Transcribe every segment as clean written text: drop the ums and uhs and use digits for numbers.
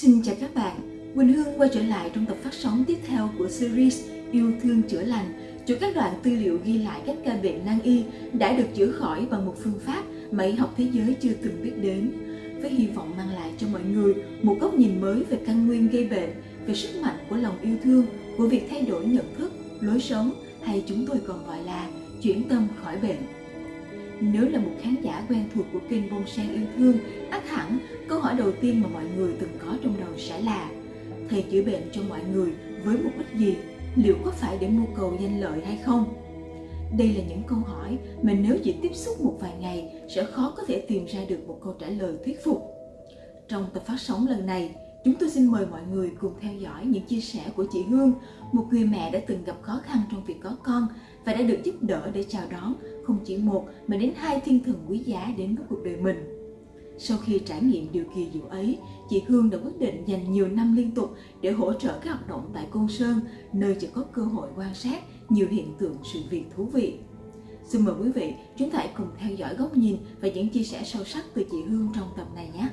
Xin chào các bạn, Quỳnh Hương quay trở lại trong tập phát sóng tiếp theo của series Yêu thương chữa lành. Chuỗi các đoạn tư liệu ghi lại các ca bệnh nan y đã được chữa khỏi bằng một phương pháp mà y học thế giới chưa từng biết đến, với hy vọng mang lại cho mọi người một góc nhìn mới về căn nguyên gây bệnh, về sức mạnh của lòng yêu thương, của việc thay đổi nhận thức, lối sống, hay chúng tôi còn gọi là chuyển tâm khỏi bệnh. Nếu là một khán giả quen thuộc của kênh Bông Sen Yêu Thương, ắt hẳn câu hỏi đầu tiên mà mọi người từng có trong đầu sẽ là: thầy chữa bệnh cho mọi người với mục đích gì? Liệu có phải để mưu cầu danh lợi hay không? Đây là những câu hỏi mà nếu chỉ tiếp xúc một vài ngày sẽ khó có thể tìm ra được một câu trả lời thuyết phục. Trong tập phát sóng lần này, chúng tôi xin mời mọi người cùng theo dõi những chia sẻ của chị Hương, một người mẹ đã từng gặp khó khăn trong việc có con và đã được giúp đỡ để chào đón không chỉ một mà đến 2 thiên thần quý giá đến với cuộc đời mình. Sau khi trải nghiệm điều kỳ diệu ấy, chị Hương đã quyết định dành nhiều năm liên tục để hỗ trợ các hoạt động tại Côn Sơn, nơi chỉ có cơ hội quan sát nhiều hiện tượng sự việc thú vị. Xin mời quý vị, chúng ta hãy cùng theo dõi góc nhìn và những chia sẻ sâu sắc từ chị Hương trong tập này nhé.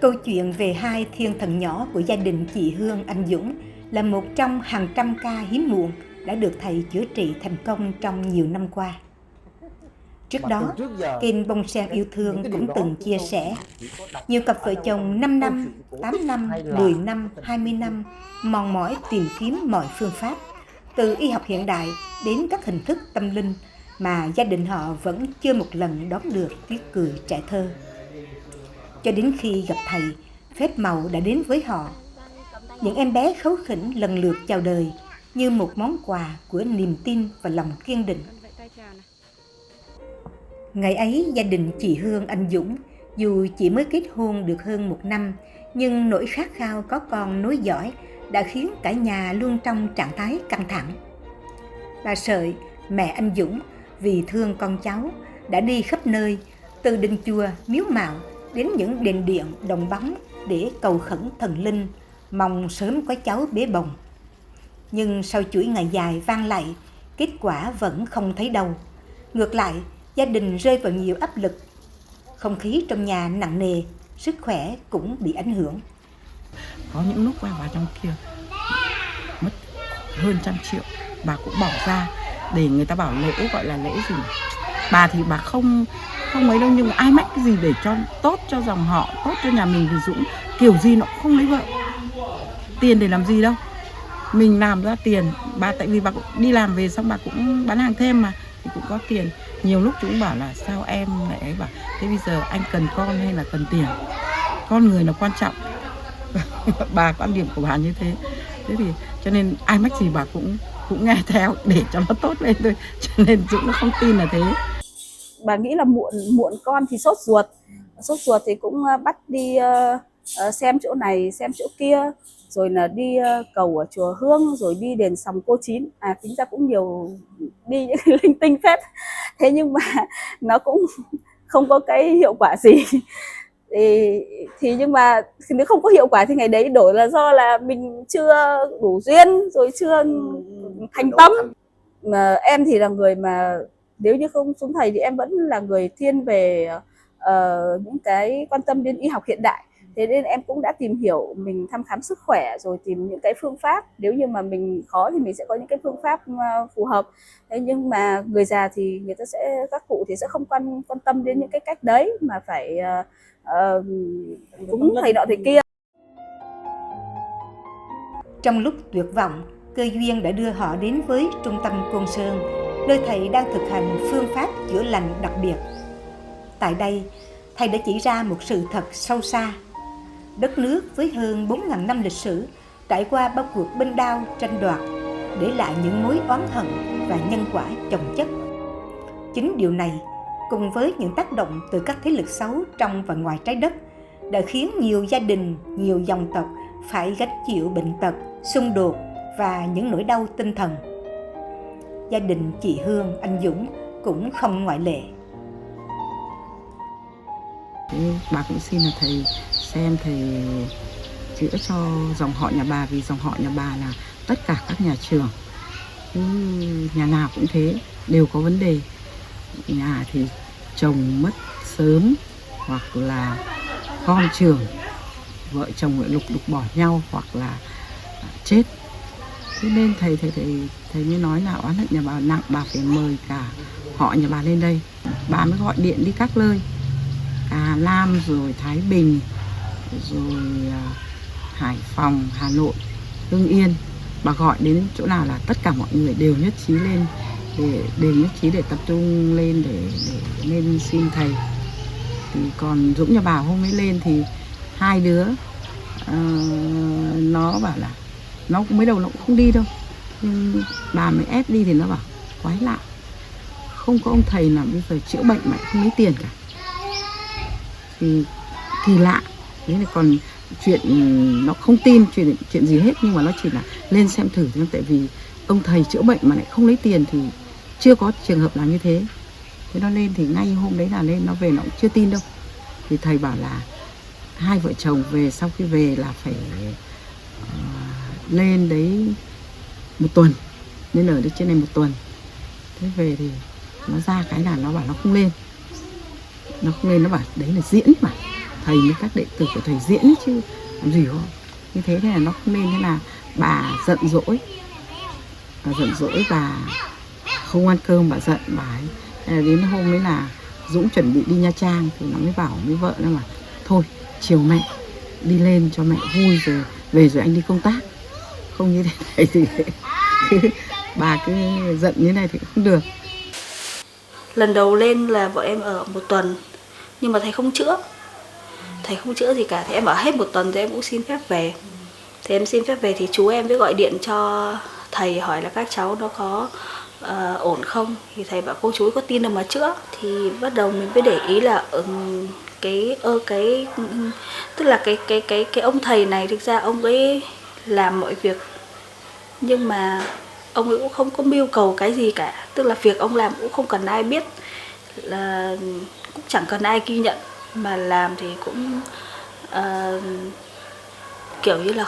Câu chuyện về 2 thiên thần nhỏ của gia đình chị Hương Anh Dũng là một trong hàng trăm ca hiếm muộn đã được thầy chữa trị thành công trong nhiều năm qua. Trước đó, kênh Bông Sen Yêu Thương cũng từng chia sẻ nhiều cặp vợ chồng 5 năm, 8 năm, 10 năm, 20 năm mòn mỏi tìm kiếm mọi phương pháp, từ y học hiện đại đến các hình thức tâm linh mà gia đình họ vẫn chưa một lần đón được tiếng cười trẻ thơ. Cho đến khi gặp thầy, phép màu đã đến với họ. Những em bé kháu khỉnh lần lượt chào đời như một món quà của niềm tin và lòng kiên định. Ngày ấy, gia đình chị Hương Anh Dũng dù chỉ mới kết hôn được hơn 1 năm, nhưng nỗi khát khao có con nối dõi đã khiến cả nhà luôn trong trạng thái căng thẳng. Bà Sợi, mẹ anh Dũng, vì thương con cháu, đã đi khắp nơi, từ đình chùa, miếu mạo đến những đền điện, đồng bóng để cầu khẩn thần linh, mong sớm có cháu bế bồng. Nhưng sau chuỗi ngày dài van lạy, kết quả vẫn không thấy đâu. Ngược lại, gia đình rơi vào nhiều áp lực. Không khí trong nhà nặng nề, sức khỏe cũng bị ảnh hưởng. Có những lúc bà trong kia mất hơn 100 triệu, bà cũng bỏ ra để người ta bảo lễ, gọi là lễ gì. Bà thì bà không mấy đâu, nhưng mà ai mách cái gì để cho tốt cho dòng họ, tốt cho nhà mình, vì Dũng kiểu gì nó cũng không lấy vợ. Tiền để làm gì đâu, mình làm ra tiền. Bà tại vì bà cũng đi làm về xong bà cũng bán hàng thêm mà, thì cũng có tiền. Nhiều lúc chúng bảo là sao em lại ấy, bảo thế bây giờ anh cần con hay là cần tiền, con người là quan trọng. Bà quan điểm của bà như thế. Thế thì cho nên ai mách gì bà cũng nghe theo để cho nó tốt lên thôi. Cho nên Dũng nó không tin là thế. Bà nghĩ là muộn con thì sốt ruột thì cũng bắt đi xem chỗ này xem chỗ kia, rồi là đi cầu ở chùa Hương, rồi đi đền Sòng Cô Chín, tính ra cũng nhiều, đi những linh tinh phết. Thế nhưng mà nó cũng không có cái hiệu quả gì. Thì nhưng mà nếu không có hiệu quả thì ngày đấy đổi là do là mình chưa đủ duyên, rồi chưa thành tâm. Mà em thì là người mà nếu như không xuống thầy thì em vẫn là người thiên về những cái quan tâm đến y học hiện đại. Thế nên em cũng đã tìm hiểu, mình thăm khám sức khỏe rồi tìm những cái phương pháp. Nếu như mà mình khó thì mình sẽ có những cái phương pháp phù hợp. Thế nhưng mà người già thì người ta sẽ, các cụ thì sẽ không quan tâm đến những cái cách đấy, mà phải cúng thầy nọ thầy kia. Trong lúc tuyệt vọng, cơ duyên đã đưa họ đến với trung tâm Côn Sơn, nơi thầy đang thực hành phương pháp chữa lành đặc biệt. Tại đây, thầy đã chỉ ra một sự thật sâu xa. Đất nước với hơn 4.000 năm lịch sử trải qua bao cuộc binh đao tranh đoạt, để lại những mối oán hận và nhân quả chồng chất. Chính điều này, cùng với những tác động từ các thế lực xấu trong và ngoài trái đất, đã khiến nhiều gia đình, nhiều dòng tộc phải gánh chịu bệnh tật, xung đột và những nỗi đau tinh thần. Gia đình chị Hương Anh Dũng cũng không ngoại lệ. Bà cũng xin là thầy xem, thầy chữa cho dòng họ nhà bà, vì dòng họ nhà bà là tất cả các nhà trường, nhà nào cũng thế, đều có vấn đề. Nhà thì chồng mất sớm, hoặc là con trường, vợ chồng lại lục đục bỏ nhau hoặc là chết. Thế nên thầy mới nói là oán hận nhà bà nặng, bà phải mời cả họ nhà bà lên đây. Bà mới gọi điện đi các nơi, Hà Nam rồi Thái Bình rồi Hải Phòng, Hà Nội, Hưng Yên. Bà gọi đến chỗ nào là tất cả mọi người đều nhất trí lên, đều nhất trí để tập trung lên để lên xin thầy. Thì còn Dũng nhà bà hôm ấy lên thì hai đứa nó bảo là nó mới đầu nó cũng không đi đâu, nhưng bà mới ép đi thì nó bảo quái lạ, không có ông thầy nào bây giờ chữa bệnh mà không lấy tiền cả, thì kỳ lạ. Thế là còn chuyện nó không tin chuyện gì hết, nhưng mà nó chỉ là lên xem thử thôi. Tại vì ông thầy chữa bệnh mà lại không lấy tiền thì chưa có trường hợp nào như thế. Thế nó lên thì ngay hôm đấy là lên, nó về nó cũng chưa tin đâu. Thì thầy bảo là hai vợ chồng về, sau khi về là phải lên đấy 1 tuần, nên ở đấy trên này 1 tuần. Thế về thì nó ra cái là nó bảo nó không lên, nó bảo đấy là diễn mà, thầy với các đệ tử của thầy diễn chứ làm gì không. Như thế là nó không lên. Thế là bà giận dỗi, bà không ăn cơm, bà giận bà ấy. Thế là đến hôm ấy là Dũng chuẩn bị đi Nha Trang thì nó mới bảo với vợ nó mà thôi chiều mẹ đi lên cho mẹ vui rồi về rồi anh đi công tác. Không như thế này thì bà cứ giận như này thì không được. Lần đầu lên là vợ em ở 1 tuần, nhưng mà thầy không chữa gì cả. Thì em ở hết 1 tuần thì em cũng xin phép về. Thì em xin phép về thì chú em mới gọi điện cho thầy hỏi là các cháu nó có ổn không. Thì thầy bảo cô chú có tin đâu mà chữa. Thì bắt đầu mình mới để ý là tức là cái ông thầy này thực ra ông ấy làm mọi việc, nhưng mà ông ấy cũng không có mưu cầu cái gì cả. Tức là việc ông làm cũng không cần ai biết, là cũng chẳng cần ai ghi nhận, mà làm thì cũng kiểu như là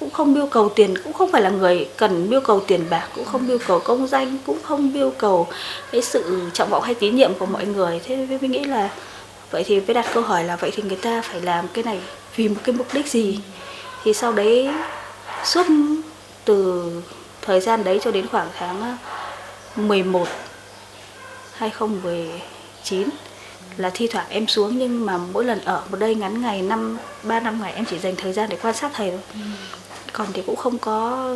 cũng không mưu cầu tiền, cũng không phải là người cần mưu cầu tiền bạc, cũng không mưu cầu công danh, cũng không mưu cầu cái sự trọng vọng hay tín nhiệm của mọi người. Thế mình nghĩ là vậy thì phải đặt câu hỏi là vậy thì người ta phải làm cái này vì một cái mục đích gì. Thì sau đấy suốt từ thời gian đấy cho đến khoảng tháng 11 2019 là thi thoảng em xuống, nhưng mà mỗi lần ở một đây ngắn ngày 3-5 ngày em chỉ dành thời gian để quan sát thầy thôi. Còn thì cũng không có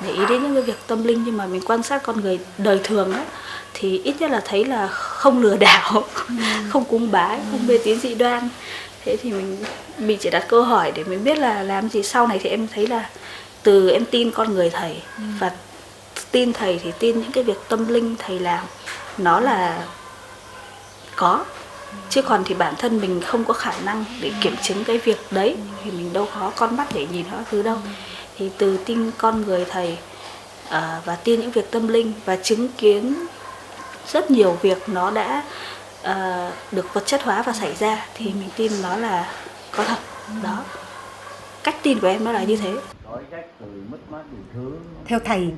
để ý đến những cái việc tâm linh, nhưng mà mình quan sát con người đời thường á, thì ít nhất là thấy là không lừa đảo, không cúng bái, không mê tín dị đoan. Thế thì mình chỉ đặt câu hỏi để mình biết là làm gì. Sau này thì em thấy là từ em tin con người thầy, và tin thầy thì tin những cái việc tâm linh thầy làm nó là có, chứ còn thì bản thân mình không có khả năng để kiểm chứng cái việc đấy, thì mình đâu có con mắt để nhìn nó thứ đâu. Thì từ tin con người thầy và tin những việc tâm linh và chứng kiến rất nhiều việc nó đã được vật chất hóa và xảy ra, thì mình tin nó là có thật. Đó, cách tin của em nó là như thế. Theo thầy,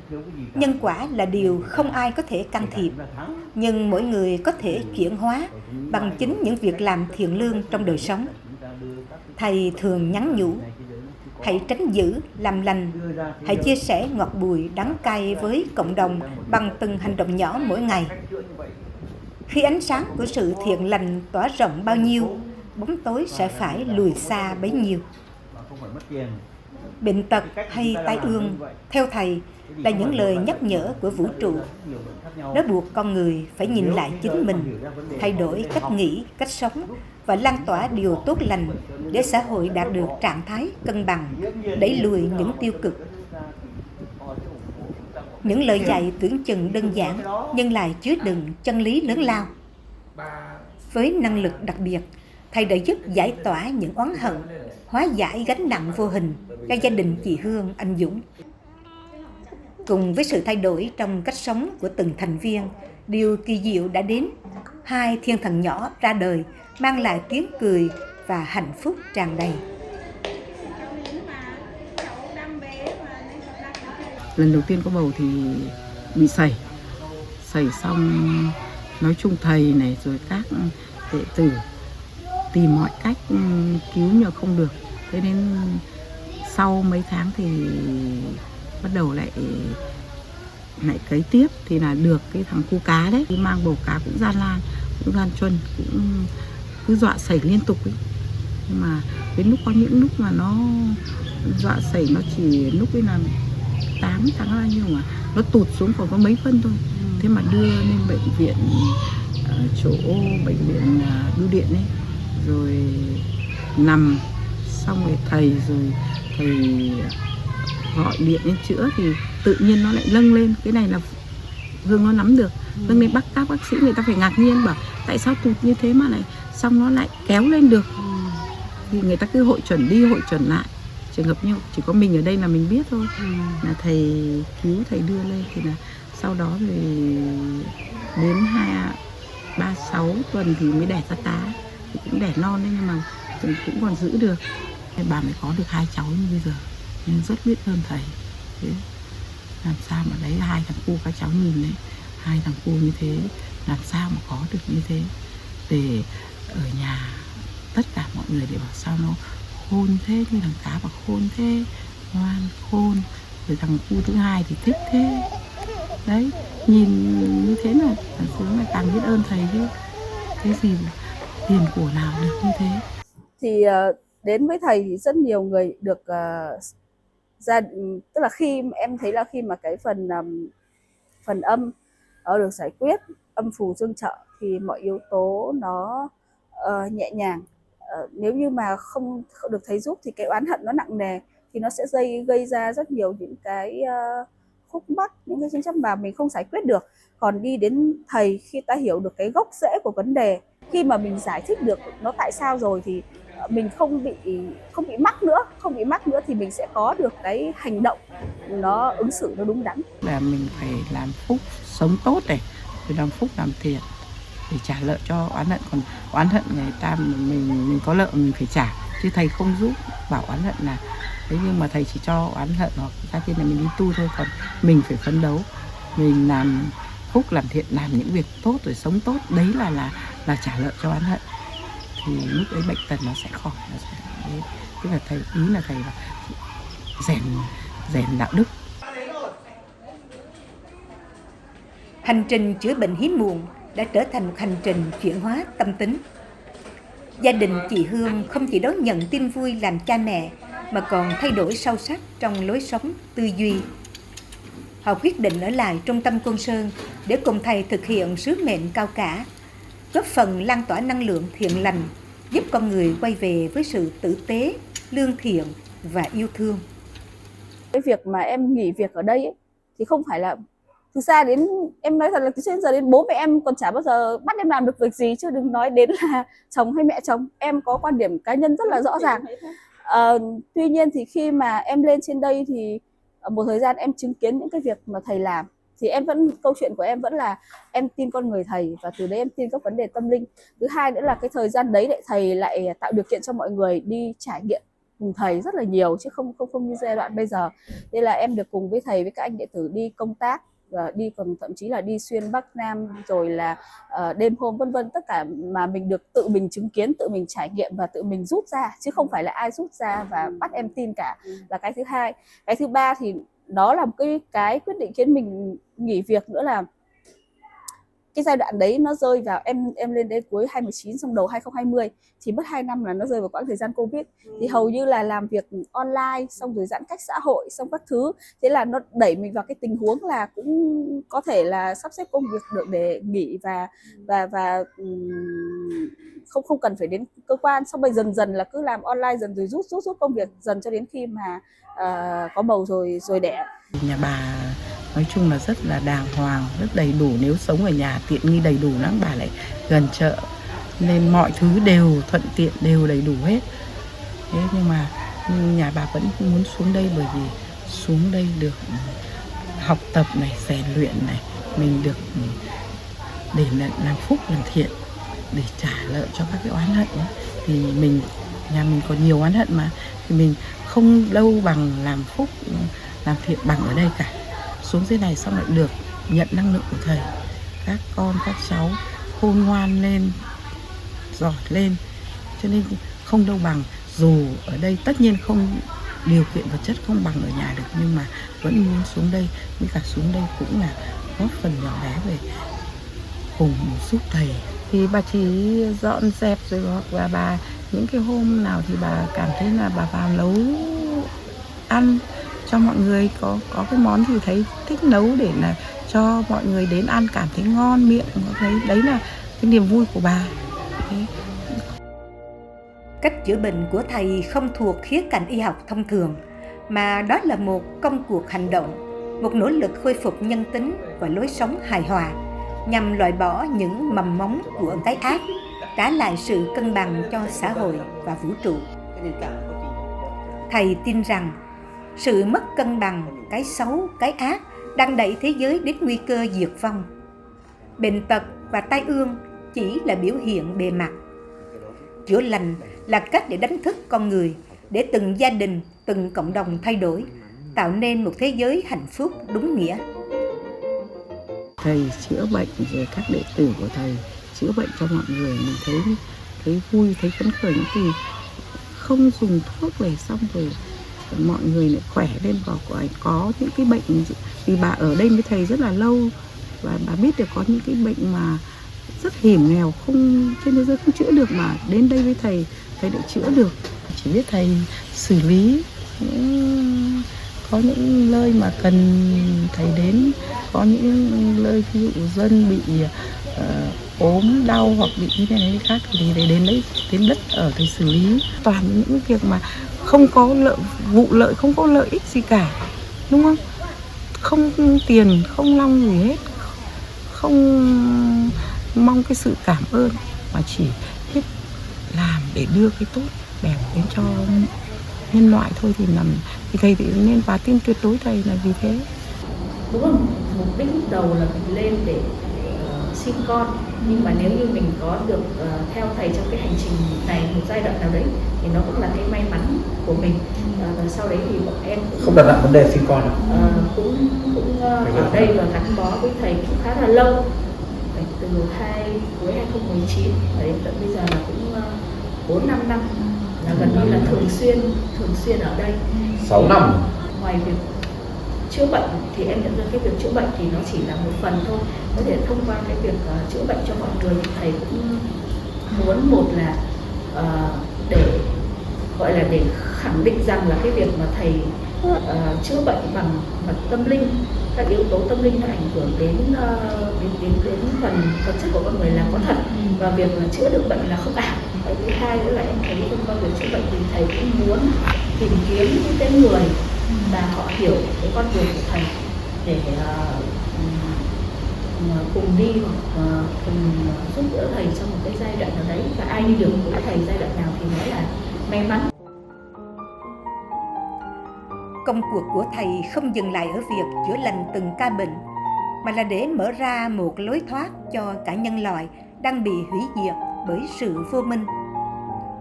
nhân quả là điều không ai có thể can thiệp, nhưng mỗi người có thể chuyển hóa bằng chính những việc làm thiện lương trong đời sống. Thầy thường nhắn nhủ, hãy tránh giữ, làm lành, hãy chia sẻ ngọt bùi đắng cay với cộng đồng bằng từng hành động nhỏ mỗi ngày. Khi ánh sáng của sự thiện lành tỏa rộng bao nhiêu, bóng tối sẽ phải lùi xa bấy nhiêu. Bệnh tật hay tai ương, theo thầy, là những lời nhắc nhở của vũ trụ. Nó buộc con người phải nhìn lại chính mình, thay đổi cách nghĩ, cách sống và lan tỏa điều tốt lành để xã hội đạt được trạng thái cân bằng, đẩy lùi những tiêu cực. Những lời dạy tưởng chừng đơn giản nhưng lại chứa đựng chân lý lớn lao. Với năng lực đặc biệt, thầy đã giúp giải tỏa những oán hận, hóa giải gánh nặng vô hình cho gia đình chị Hương, anh Dũng. Cùng với sự thay đổi trong cách sống của từng thành viên, điều kỳ diệu đã đến. 2 thiên thần nhỏ ra đời, mang lại tiếng cười và hạnh phúc tràn đầy. Lần đầu tiên có bầu thì bị sẩy xong, nói chung thầy này rồi các đệ tử tìm mọi cách cứu nhưng không được. Thế nên sau mấy tháng thì bắt đầu lại cấy tiếp, thì là được cái thằng cu cá đấy, mang bầu cá cũng gian lan, cũng gian truân, cũng cứ dọa sẩy liên tục ấy. Nhưng mà đến lúc có những lúc mà nó dọa sẩy, nó chỉ lúc ấy là 8 tháng bao nhiêu mà nó tụt xuống còn có mấy phân thôi. Thế mà đưa lên bệnh viện chỗ bệnh viện bưu điện ấy, rồi nằm xong rồi thầy gọi điện lên chữa thì tự nhiên nó lại nâng lên. Cái này là Hương nó nắm được, nâng lên các bác sĩ người ta phải ngạc nhiên, bảo tại sao tụt như thế mà lại xong nó lại kéo lên được. Thì người ta cứ hội chuẩn đi hội chuẩn lại, trường hợp như chỉ có mình ở đây là mình biết thôi. Là thầy cứu, thầy đưa lên thì là sau đó thì đến 36 tuần thì mới đẻ ra tá, thì cũng đẻ non đấy, nhưng mà cũng còn giữ được. Bà mới có được 2 cháu như bây giờ, nên rất biết ơn thầy. Thế làm sao mà đấy 2 thằng cu, các cháu nhìn đấy, 2 thằng cu như thế làm sao mà có được như thế. Để ở nhà tất cả mọi người để bảo sao nó khôn thế, như thằng cá bảo khôn thế, ngoan khôn. Rồi thằng cu thứ 2 thì thích thế. Đấy, nhìn như thế là thằng Sướng là càng biết ơn thầy chứ. Cái gì tiền của nào được như thế. Thì đến với thầy thì rất nhiều người được tức là khi em thấy là khi mà cái phần âm được giải quyết, âm phù dương trợ, thì mọi yếu tố nó nhẹ nhàng. Nếu như mà không được thầy giúp thì cái oán hận nó nặng nề, thì nó sẽ gây ra rất nhiều những cái khúc mắc, những cái tranh chấp mà mình không giải quyết được. Còn đi đến thầy, khi ta hiểu được cái gốc rễ của vấn đề, khi mà mình giải thích được nó tại sao rồi thì mình không bị mắc nữa thì mình sẽ có được cái hành động nó ứng xử nó đúng đắn. Là mình phải làm phúc, sống tốt này, rồi làm phúc làm thiện để trả nợ cho oán hận. Còn oán hận người ta mình có nợ mình phải trả, chứ thầy không giúp bảo oán hận là thế. Nhưng mà thầy chỉ cho oán hận hoặc ra tiên là mình đi tu thôi. Còn mình phải phấn đấu, mình làm phúc làm thiện, làm những việc tốt rồi sống tốt, đấy là trả nợ cho oán hận. Thì lúc ấy bệnh tật nó sẽ khỏi, nó sẽ đấy. Tức là thầy, ý là thầy là rèn đạo đức. Hành trình chữa bệnh hiếm muộn đã trở thành một hành trình chuyển hóa tâm tính. Gia đình chị Hương không chỉ đón nhận tin vui làm cha mẹ, mà còn thay đổi sâu sắc trong lối sống, tư duy. Họ quyết định ở lại trung tâm Côn Sơn để cùng thầy thực hiện sứ mệnh cao cả, góp phần lan tỏa năng lượng thiện lành, giúp con người quay về với sự tử tế, lương thiện và yêu thương. Cái việc mà em nghỉ việc ở đây ấy, thì không phải là, thực ra đến em nói thật là từ trước đến giờ đến bố mẹ em còn chả bao giờ bắt em làm được việc gì, chứ đừng nói đến là chồng hay mẹ chồng. Em có quan điểm cá nhân rất là rõ ràng. Tuy nhiên thì khi mà em lên trên đây thì một thời gian em chứng kiến những cái việc mà thầy làm, thì câu chuyện của em vẫn là em tin con người thầy, và từ đấy em tin các vấn đề tâm linh. Thứ hai nữa là cái thời gian đấy thầy lại tạo điều kiện cho mọi người đi trải nghiệm cùng thầy rất là nhiều, chứ không như giai đoạn bây giờ. Nên là em được cùng với thầy với các anh đệ tử đi công tác, đi còn thậm chí là đi xuyên Bắc Nam, rồi là đêm hôm vân vân, tất cả mà mình được tự mình chứng kiến, tự mình trải nghiệm và tự mình rút ra, chứ không phải là ai rút ra và bắt em tin cả, là cái thứ hai. Cái thứ ba thì đó là một cái quyết định khiến mình nghỉ việc nữa, là cái giai đoạn đấy nó rơi vào em lên đến cuối 2019, xong đầu 2020 thì mất 2 năm là nó rơi vào quãng thời gian Covid. Thì hầu như là làm việc online, xong rồi giãn cách xã hội, xong các thứ, thế là nó đẩy mình vào cái tình huống là cũng có thể là sắp xếp công việc được để nghỉ và không cần phải đến cơ quan. Xong rồi dần là cứ làm online, dần rồi rút công việc dần cho đến khi mà có bầu rồi đẻ. Nhà bà nói chung là rất là đàng hoàng, rất đầy đủ. Nếu sống ở nhà tiện nghi đầy đủ lắm, bà lại gần chợ nên mọi thứ đều thuận tiện, đều đầy đủ hết. Thế nhưng mà nhà bà vẫn muốn xuống đây, bởi vì xuống đây được học tập này, rèn luyện này, mình được để làm phúc làm thiện, để trả nợ cho các cái oán hận ấy. Thì nhà mình còn nhiều oán hận mà, thì mình không đâu bằng làm phúc làm thiện bằng ở đây cả. Xuống dưới này xong lại được nhận năng lượng của thầy, các con các cháu khôn ngoan lên, giỏi lên, cho nên không đâu bằng. Dù ở đây tất nhiên không điều kiện vật chất không bằng ở nhà được, nhưng mà vẫn muốn xuống đây, với cả xuống đây cũng là góp phần nhỏ bé về cùng giúp thầy. Thì bà chỉ dọn dẹp rồi, hoặc là bà những cái hôm nào thì bà cảm thấy là bà vào nấu ăn cho mọi người, có cái món gì thấy thích nấu để là cho mọi người đến ăn cảm thấy ngon miệng, đấy là cái niềm vui của bà. Thế. Cách chữa bệnh của thầy không thuộc khía cạnh y học thông thường, mà đó là một công cuộc hành động, một nỗ lực khôi phục nhân tính và lối sống hài hòa, nhằm loại bỏ những mầm mống của cái ác, trả lại sự cân bằng cho xã hội và vũ trụ. Thầy tin rằng sự mất cân bằng, cái xấu, cái ác đang đẩy thế giới đến nguy cơ diệt vong. Bệnh tật và tai ương chỉ là biểu hiện bề mặt. Chữa lành là cách để đánh thức con người, để từng gia đình, từng cộng đồng thay đổi, tạo nên một thế giới hạnh phúc đúng nghĩa. Thầy chữa bệnh rồi các đệ tử của thầy chữa bệnh cho mọi người, mình thấy vui, thấy phấn khởi. Thì không dùng thuốc về xong rồi mọi người lại khỏe lên, và có những cái bệnh, vì bà ở đây với thầy rất là lâu và bà biết được có những cái bệnh mà rất hiểm nghèo, không trên thế giới không chữa được, mà đến đây với thầy lại chữa được. Chỉ biết thầy xử lý, có những nơi mà cần thầy đến, có những nơi ví dụ dân bị ốm đau hoặc bị như thế này khác thì thầy đến đất ở thầy xử lý. Toàn những việc mà không có vụ lợi, không có lợi ích gì cả, đúng không? Không tiền, không long gì hết, không mong cái sự cảm ơn, mà chỉ biết làm để đưa cái tốt đẹp đến cho nhân loại thôi. Thì thầy thì nên bà tin tuyệt đối thầy là vì thế. Đúng rồi, mục đích lúc đầu là mình lên để sinh con, nhưng mà nếu như mình có được theo thầy trong cái hành trình này một giai đoạn nào đấy thì nó cũng là cái may mắn của mình. Và sau đấy thì bọn em cũng không đặt nặng vấn đề sinh con à? Cũng ở đây và gắn bó với thầy cũng khá là lâu, từ cuối 2019 đến tận bây giờ là cũng 4-5 năm, là gần như là thường xuyên ở đây. 6 năm. Ngoài việc chữa bệnh thì em nhận ra cái việc chữa bệnh thì nó chỉ là một phần thôi. Có thể thông qua cái việc chữa bệnh cho mọi người thì thầy cũng muốn, một là để gọi là để khẳng định rằng là cái việc mà thầy chữa bệnh bằng mặt tâm linh, các yếu tố tâm linh nó ảnh hưởng đến phần vật chất của con người là có thật, và việc là chữa được bệnh là không ảo. Cái thứ hai nữa là em thấy thông qua việc chữa bệnh thì thầy cũng muốn tìm kiếm những cái người và họ hiểu cái con đường của thầy để cùng đi hoặc cùng giúp đỡ thầy trong một cái giai đoạn nào đấy, và ai đi được với thầy giai đoạn nào thì nói là may mắn. Công cuộc của thầy không dừng lại ở việc chữa lành từng ca bệnh, mà là để mở ra một lối thoát cho cả nhân loại đang bị hủy diệt bởi sự vô minh.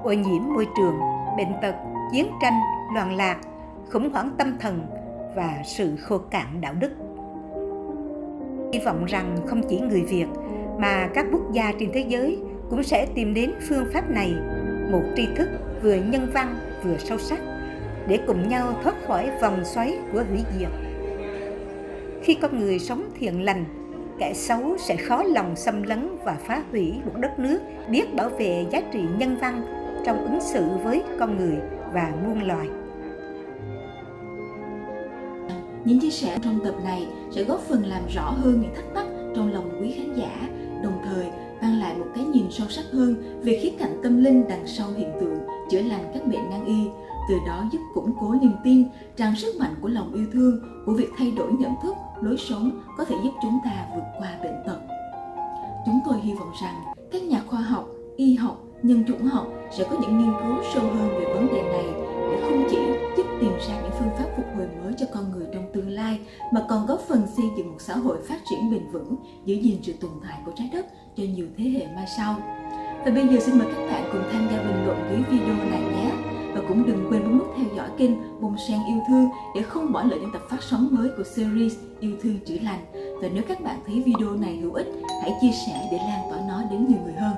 Ô nhiễm môi trường, bệnh tật, chiến tranh, loạn lạc, khủng hoảng tâm thần và sự khô cạn đạo đức. Hy vọng rằng không chỉ người Việt mà các quốc gia trên thế giới cũng sẽ tìm đến phương pháp này, một tri thức vừa nhân văn vừa sâu sắc, để cùng nhau thoát khỏi vòng xoáy của hủy diệt. Khi con người sống thiện lành, kẻ xấu sẽ khó lòng xâm lấn và phá hủy một đất nước biết bảo vệ giá trị nhân văn trong ứng xử với con người và muôn loài. Những chia sẻ trong tập này sẽ góp phần làm rõ hơn những thắc mắc trong lòng quý khán giả, đồng thời mang lại một cái nhìn sâu sắc hơn về khía cạnh tâm linh đằng sau hiện tượng chữa lành các bệnh nan y, từ đó giúp củng cố niềm tin rằng sức mạnh của lòng yêu thương, của việc thay đổi nhận thức, lối sống có thể giúp chúng ta vượt qua bệnh tật. Chúng tôi hy vọng rằng các nhà khoa học, y học, nhân chủng học sẽ có những nghiên cứu sâu hơn về vấn đề này, để không chỉ giúp tìm ra những phương pháp phục hồi mới cho con người trong tương lai, mà còn góp phần xây dựng một xã hội phát triển bền vững, giữ gìn sự tồn tại của trái đất cho nhiều thế hệ mai sau. Và bây giờ xin mời các bạn cùng tham gia bình luận dưới video này nhé. Và cũng đừng quên bấm nút theo dõi kênh Bông Sen Yêu Thương để không bỏ lỡ những tập phát sóng mới của series Yêu Thương Chữa Lành. Và nếu các bạn thấy video này hữu ích, hãy chia sẻ để lan tỏa nó đến nhiều người hơn.